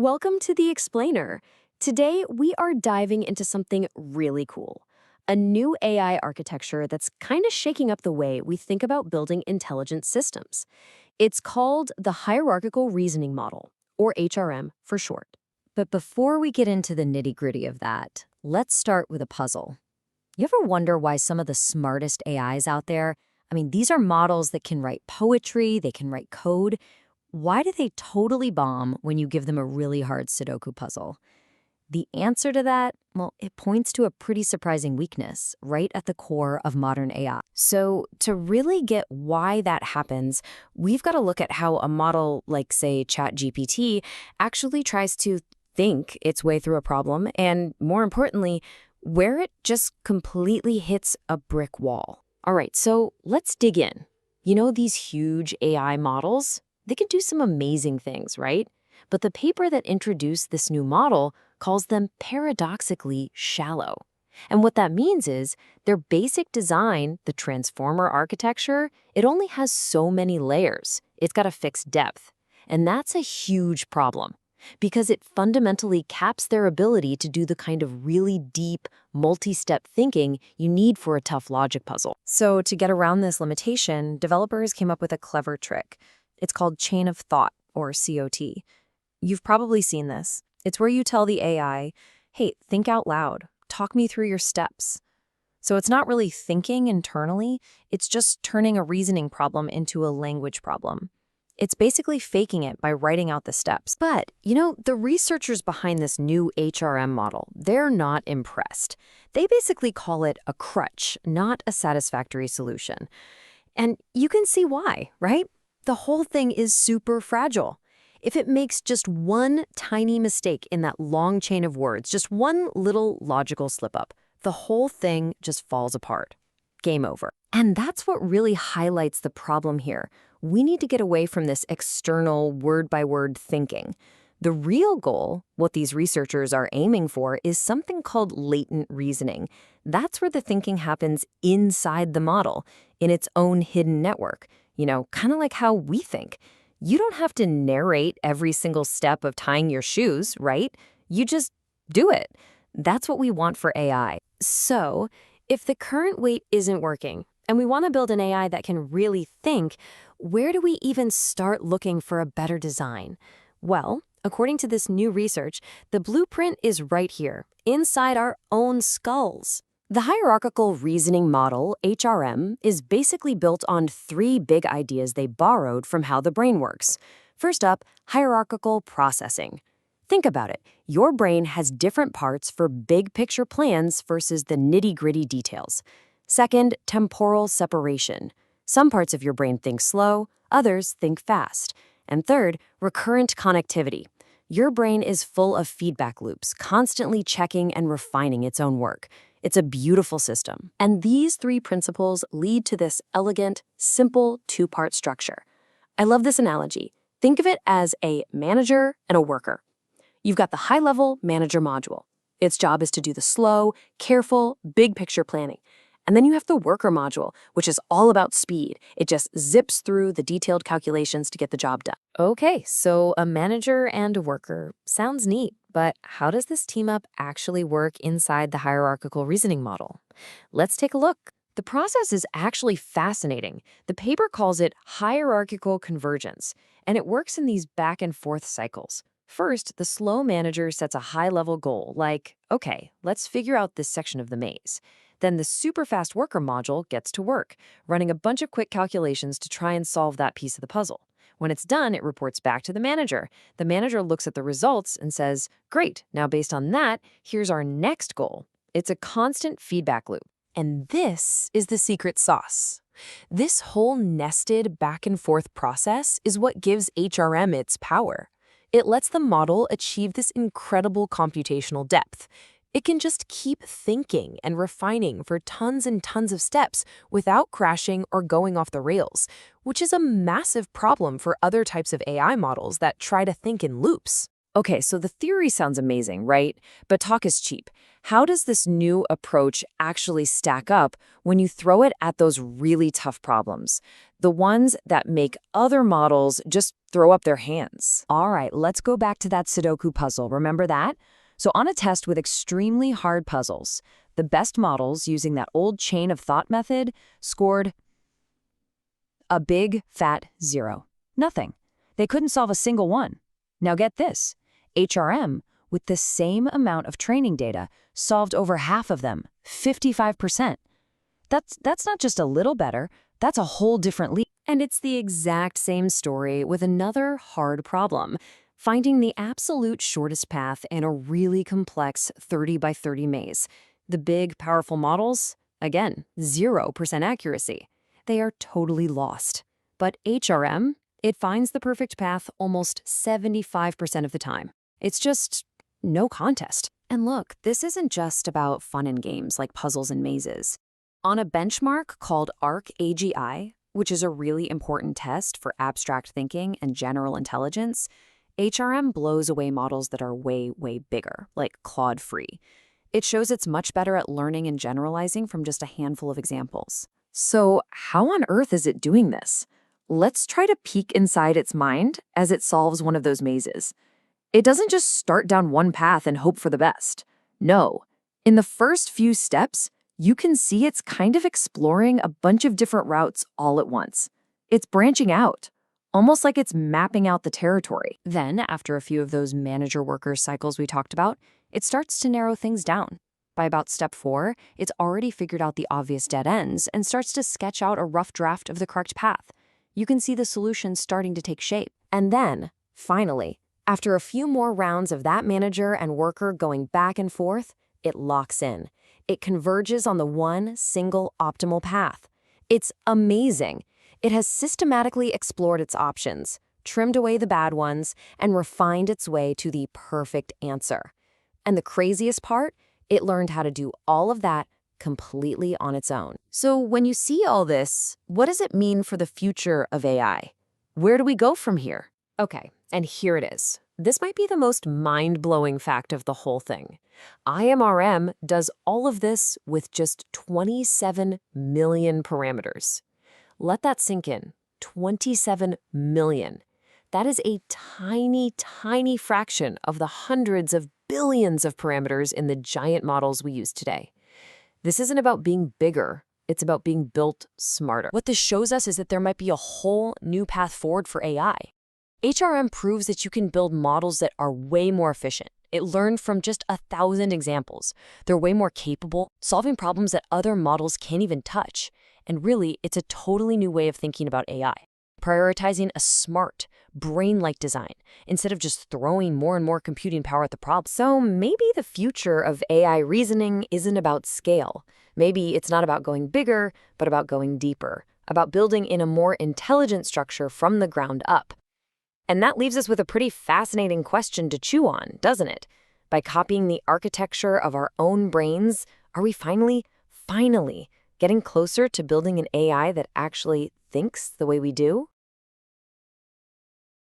Welcome to The Explainer. Today, we are diving into something really cool, a new AI architecture that's kind of shaking up the way we think about building intelligent systems. It's called the Hierarchical Reasoning Model, or HRM for short. But before we get into the nitty-gritty of that, let's start with a puzzle. You ever wonder why some of the smartest AIs out there, these are models that can write poetry, they can write code. Why do they totally bomb when you give them a really hard Sudoku puzzle? The answer to that, well, it points to a pretty surprising weakness right at the core of modern AI. So to really get why that happens, we've got to look at how a model like, say, ChatGPT actually tries to think its way through a problem, and more importantly, where it just completely hits a brick wall. All right, so let's dig in. You know these huge AI models? They can do some amazing things, right? But the paper that introduced this new model calls them paradoxically shallow. And what that means is their basic design, the transformer architecture, it only has so many layers. It's got a fixed depth. And that's a huge problem because it fundamentally caps their ability to do the kind of really deep, multi-step thinking you need for a tough logic puzzle. So to get around this limitation, developers came up with a clever trick. It's called chain of thought, or COT. You've probably seen this. It's where you tell the AI, hey, think out loud, talk me through your steps. So it's not really thinking internally, it's just turning a reasoning problem into a language problem. It's basically faking it by writing out the steps. But, the researchers behind this new HRM model, they're not impressed. They basically call it a crutch, not a satisfactory solution. And you can see why, right? The whole thing is super fragile. If it makes just one tiny mistake in that long chain of words, just one little logical slip-up, the whole thing just falls apart. Game over. And that's what really highlights the problem here. We need to get away from this external word-by-word thinking. The real goal, what these researchers are aiming for, is something called latent reasoning. That's where the thinking happens inside the model, in its own hidden network. Kind of like how we think. You don't have to narrate every single step of tying your shoes, right? You just do it. That's what we want for AI. So, if the current weight isn't working, and we want to build an AI that can really think, where do we even start looking for a better design? Well, according to this new research, the blueprint is right here, inside our own skulls. The Hierarchical Reasoning Model, HRM, is basically built on three big ideas they borrowed from how the brain works. First up, hierarchical processing. Think about it. Your brain has different parts for big picture plans versus the nitty-gritty details. Second, temporal separation. Some parts of your brain think slow, others think fast. And third, recurrent connectivity. Your brain is full of feedback loops, constantly checking and refining its own work. It's a beautiful system. And these three principles lead to this elegant, simple two-part structure. I love this analogy. Think of it as a manager and a worker. You've got the high-level manager module. Its job is to do the slow, careful, big-picture planning. And then you have the worker module, which is all about speed. It just zips through the detailed calculations to get the job done. Okay, so a manager and a worker. Sounds neat, but how does this team up actually work inside the hierarchical reasoning model? Let's take a look. The process is actually fascinating. The paper calls it hierarchical convergence, and it works in these back and forth cycles. First, the slow manager sets a high-level goal, like, okay, let's figure out this section of the maze. Then the super fast worker module gets to work, running a bunch of quick calculations to try and solve that piece of the puzzle. When it's done, it reports back to the manager. The manager looks at the results and says, great, now based on that, here's our next goal. It's a constant feedback loop. And this is the secret sauce. This whole nested back and forth process is what gives HRM its power. It lets the model achieve this incredible computational depth. It can just keep thinking and refining for tons and tons of steps without crashing or going off the rails, which is a massive problem for other types of AI models that try to think in loops. Okay, so the theory sounds amazing, right? But talk is cheap. How does this new approach actually stack up when you throw it at those really tough problems? The ones that make other models just throw up their hands. All right, let's go back to that Sudoku puzzle. Remember that? So on a test with extremely hard puzzles, the best models using that old chain of thought method scored a big, fat 0. Nothing. They couldn't solve a single one. Now get this. HRM, with the same amount of training data, solved over half of them, 55%. That's not just a little better, that's a whole different league. And it's the exact same story with another hard problem, finding the absolute shortest path in a really complex 30 by 30 maze. The big, powerful models, again, 0% accuracy. They are totally lost. But HRM, it finds the perfect path almost 75% of the time. It's just no contest. And look, this isn't just about fun and games like puzzles and mazes. On a benchmark called ARC-AGI, which is a really important test for abstract thinking and general intelligence, HRM blows away models that are way, way bigger, like Claude-free. It shows it's much better at learning and generalizing from just a handful of examples. So how on earth is it doing this? Let's try to peek inside its mind as it solves one of those mazes. It doesn't just start down one path and hope for the best. No. In the first few steps, you can see it's kind of exploring a bunch of different routes all at once. It's branching out, almost like it's mapping out the territory. Then, after a few of those manager-worker cycles we talked about, it starts to narrow things down. By about step 4, it's already figured out the obvious dead ends and starts to sketch out a rough draft of the correct path. You can see the solution starting to take shape. And then, finally, after a few more rounds of that manager and worker going back and forth, it locks in. It converges on the one single optimal path. It's amazing. It has systematically explored its options, trimmed away the bad ones, and refined its way to the perfect answer. And the craziest part, it learned how to do all of that completely on its own. So when you see all this, what does it mean for the future of AI? Where do we go from here? Okay, and here it is. This might be the most mind-blowing fact of the whole thing. IMRM does all of this with just 27 million parameters. Let that sink in. 27 million. That is a tiny, tiny fraction of the hundreds of billions of parameters in the giant models we use today. This isn't about being bigger. It's about being built smarter. What this shows us is that there might be a whole new path forward for AI. HRM proves that you can build models that are way more efficient. It learned from just 1,000 examples. They're way more capable, solving problems that other models can't even touch. And really, it's a totally new way of thinking about AI, prioritizing a smart, brain-like design instead of just throwing more and more computing power at the problem. So maybe the future of AI reasoning isn't about scale. Maybe it's not about going bigger, but about going deeper, about building in a more intelligent structure from the ground up. And that leaves us with a pretty fascinating question to chew on, doesn't it? By copying the architecture of our own brains, are we finally getting closer to building an AI that actually thinks the way we do?